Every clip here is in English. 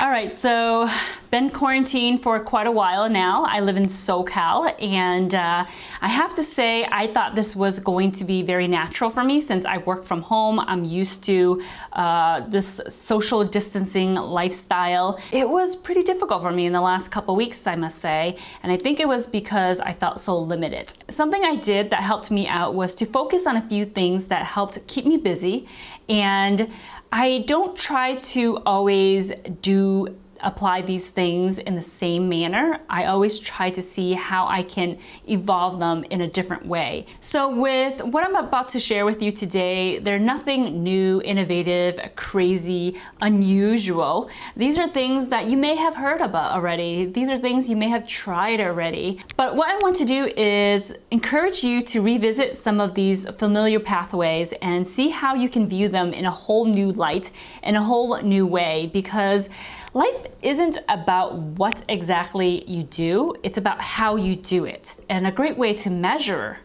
All right, so been quarantined for quite a while now. I live in SoCal, and I have to say I thought this was going to be very natural for me since I work from home. I'm used to this social distancing lifestyle. It was pretty difficult for me in the last couple weeks, I must say, and I think it was because I felt so limited. Something I did that helped me out was to focus on a few things that helped keep me busy, and I don't try to always apply these things in the same manner. I always try to see how I can evolve them in a different way. So with what I'm about to share with you today, they're nothing new, innovative, crazy, unusual. These are things that you may have heard about already. These are things you may have tried already. But what I want to do is encourage you to revisit some of these familiar pathways and see how you can view them in a whole new light, in a whole new way, because life isn't about what exactly you do, it's about how you do it. And a great way to measure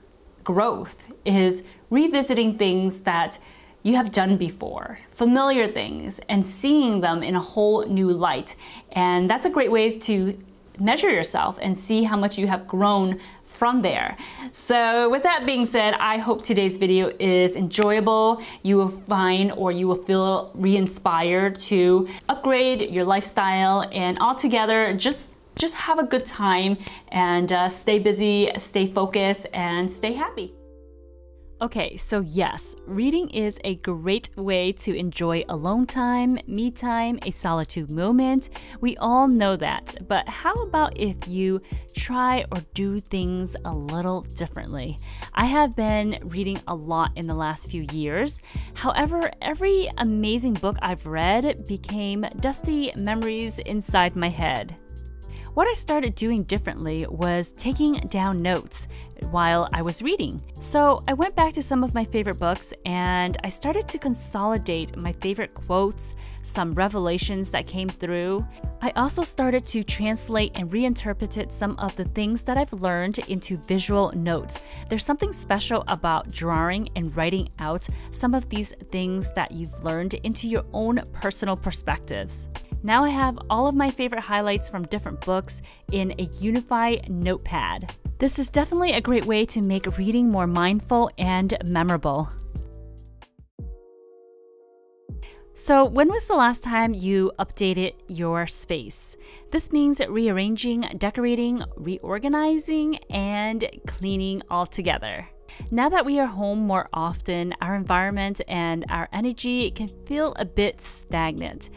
growth is revisiting things that you have done before, familiar things, and seeing them in a whole new light. And that's a great way to measure yourself and see how much you have grown from there. So with that being said, I hope today's video is enjoyable. You will find or you will feel re-inspired to upgrade your lifestyle and altogether just have a good time and stay busy, stay focused, and stay happy. Okay, so yes, reading is a great way to enjoy alone time, me time, a solitude moment. We all know that, but how about if you try or do things a little differently? I have been reading a lot in the last few years. However, every amazing book I've read became dusty memories inside my head. What I started doing differently was taking down notes while I was reading. So I went back to some of my favorite books and I started to consolidate my favorite quotes, some revelations that came through. I also started to translate and reinterpret some of the things that I've learned into visual notes. There's something special about drawing and writing out some of these things that you've learned into your own personal perspectives. Now I have all of my favorite highlights from different books in a unified notepad. This is definitely a great way to make reading more mindful and memorable. So when was the last time you updated your space? This means rearranging, decorating, reorganizing, and cleaning all together. Now that we are home more often, our environment and our energy can feel a bit stagnant.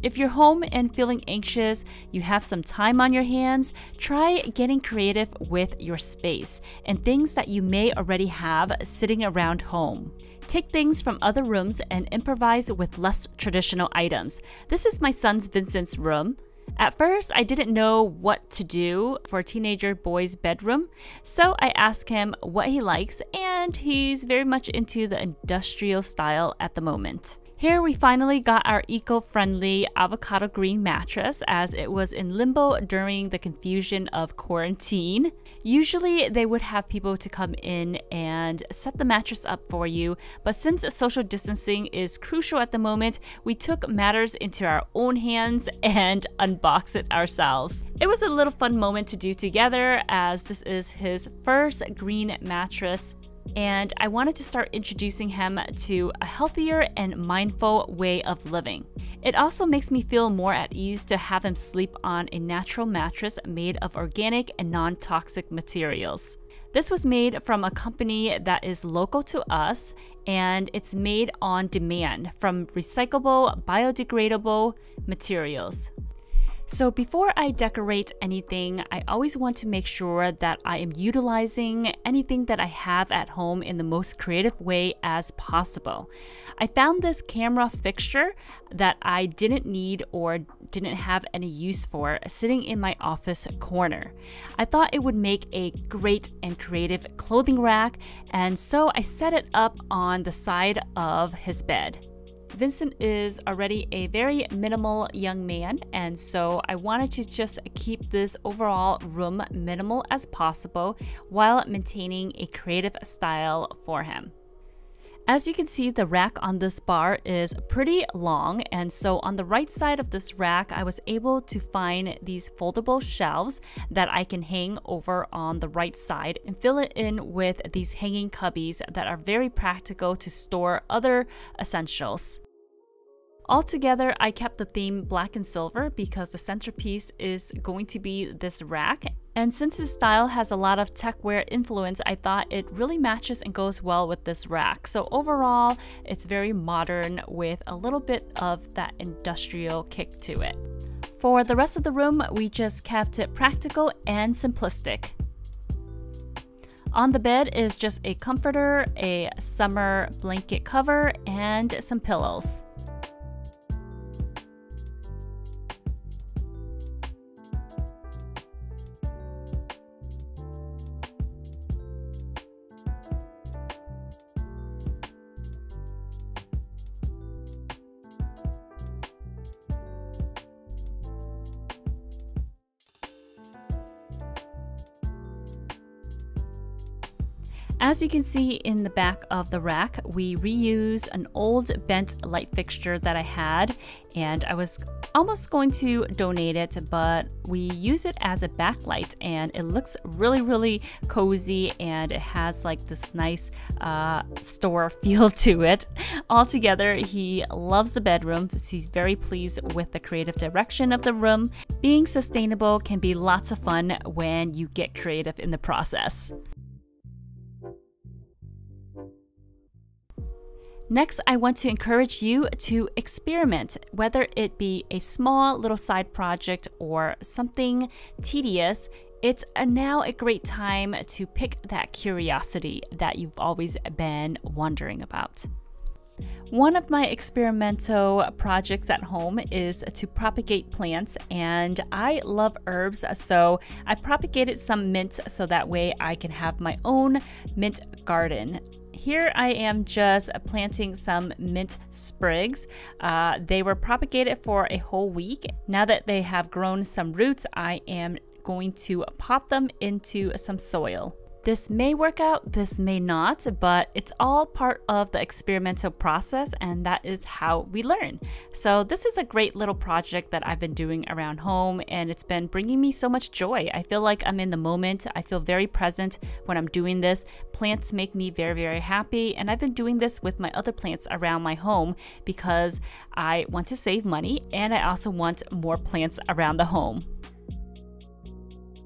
If you're home and feeling anxious, you have some time on your hands, try getting creative with your space and things that you may already have sitting around home. Take things from other rooms and improvise with less traditional items. This is my son Vincent's room. At first, I didn't know what to do for a teenager boy's bedroom, so I asked him what he likes, and he's very much into the industrial style at the moment. Here we finally got our eco-friendly avocado green mattress as it was in limbo during the confusion of quarantine. Usually they would have people to come in and set the mattress up for you, but since social distancing is crucial at the moment, we took matters into our own hands and unboxed it ourselves. It was a little fun moment to do together as this is his first green mattress, and I wanted to start introducing him to a healthier and mindful way of living. It also makes me feel more at ease to have him sleep on a natural mattress made of organic and non-toxic materials. This was made from a company that is local to us, and it's made on demand from recyclable, biodegradable materials. So before I decorate anything, I always want to make sure that I am utilizing anything that I have at home in the most creative way as possible. I found this camera fixture that I didn't need or didn't have any use for sitting in my office corner. I thought it would make a great and creative clothing rack, and so I set it up on the side of his bed. Vincent is already a very minimal young man, and so I wanted to just keep this overall room minimal as possible while maintaining a creative style for him. As you can see, the rack on this bar is pretty long, and so on the right side of this rack, I was able to find these foldable shelves that I can hang over on the right side and fill it in with these hanging cubbies that are very practical to store other essentials. Altogether, I kept the theme black and silver because the centerpiece is going to be this rack. And since this style has a lot of techwear influence, I thought it really matches and goes well with this rack. So overall, it's very modern with a little bit of that industrial kick to it. For the rest of the room, we just kept it practical and simplistic. On the bed is just a comforter, a summer blanket cover, and some pillows. As you can see in the back of the rack, we reuse an old bent light fixture that I had, and I was almost going to donate it, but we use it as a backlight and it looks really cozy, and it has like this nice store feel to it. Altogether, he loves the bedroom. He's very pleased with the creative direction of the room. Being sustainable can be lots of fun when you get creative in the process. Next, I want to encourage you to experiment, whether it be a small little side project or something tedious. It's now a great time to pick that curiosity that you've always been wondering about. One of my experimental projects at home is to propagate plants, and I love herbs, so I propagated some mint so that way I can have my own mint garden. Here I am just planting some mint sprigs. They were propagated for a whole week. Now that they have grown some roots, I am going to pot them into some soil. This may work out, this may not, but it's all part of the experimental process, and that is how we learn. So this is a great little project that I've been doing around home, and it's been bringing me so much joy. I feel like I'm in the moment. I feel very present when I'm doing this. Plants make me very happy, and I've been doing this with my other plants around my home because I want to save money, and I also want more plants around the home.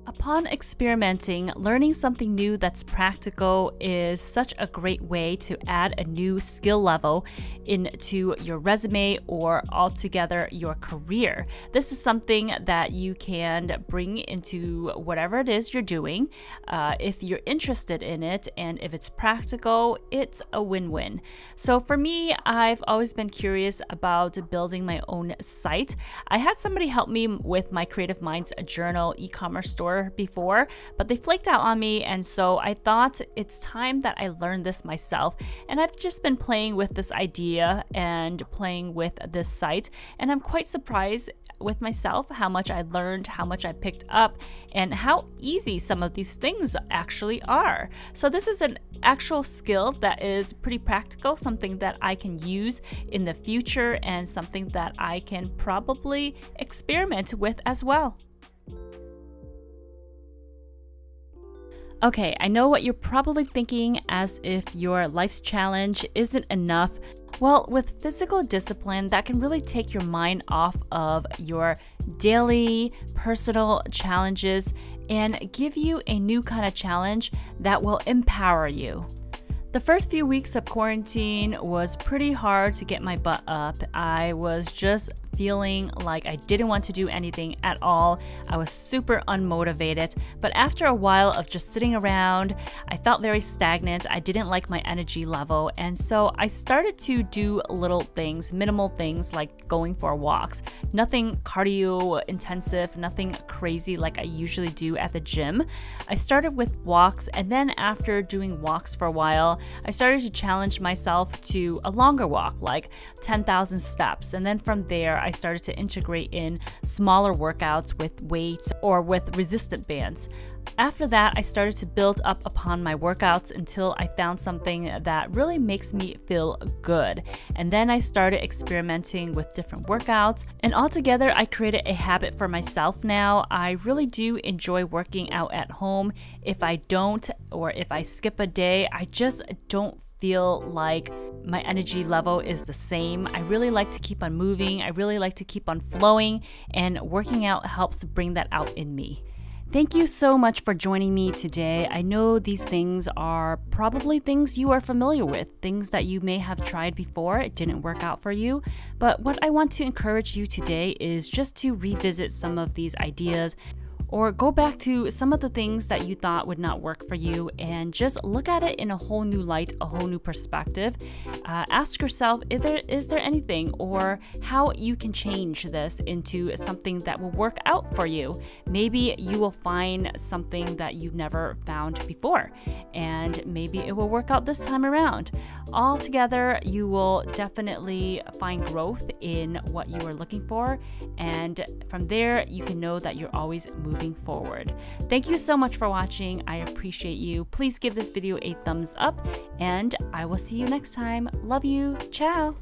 Upon experimenting, learning something new that's practical is such a great way to add a new skill level into your resume or altogether your career. This is something that you can bring into whatever it is you're doing. If you're interested in it and if it's practical, it's a win-win. So for me, I've always been curious about building my own site. I had somebody help me with my Creative Minds journal e-commerce store before, but they flaked out on me, and so I thought it's time that I learned this myself. And I've just been playing with this idea and playing with this site, and I'm quite surprised with myself how much I learned, how much I picked up, and how easy some of these things actually are. So this is an actual skill that is pretty practical, something that I can use in the future, and something that I can probably experiment with as well. Okay, I know what you're probably thinking, as if your life's challenge isn't enough. Well, with physical discipline, that can really take your mind off of your daily personal challenges and give you a new kind of challenge that will empower you. The first few weeks of quarantine was pretty hard to get my butt up. I was just feeling like I didn't want to do anything at all. I was super unmotivated, but after a while of just sitting around, I felt very stagnant. I didn't like my energy level, and so I started to do little things, minimal things like going for walks. Nothing cardio intensive, nothing crazy like I usually do at the gym. I started with walks, and then after doing walks for a while, I started to challenge myself to a longer walk, like 10,000 steps, and then from there I I started to integrate in smaller workouts with weights or with resistant bands. After that, I started to build up upon my workouts until I found something that really makes me feel good. And then I started experimenting with different workouts, and altogether I created a habit for myself now. I really do enjoy working out at home. If I don't, or if I skip a day, I just don't feel like my energy level is the same. I really like to keep on moving. I really like to keep on flowing, and working out helps bring that out in me. Thank you so much for joining me today. I know these things are probably things you are familiar with, things that you may have tried before, it didn't work out for you. But what I want to encourage you today is just to revisit some of these ideas, or go back to some of the things that you thought would not work for you and just look at it in a whole new light, a whole new perspective. Ask yourself, is there anything or how you can change this into something that will work out for you. Maybe you will find something that you've never found before, and maybe it will work out this time around. Altogether, you will definitely find growth in what you are looking for, and from there, you can know that you're always moving forward. Thank you so much for watching. I appreciate you. Please give this video a thumbs up, and I will see you next time. Love you. Ciao.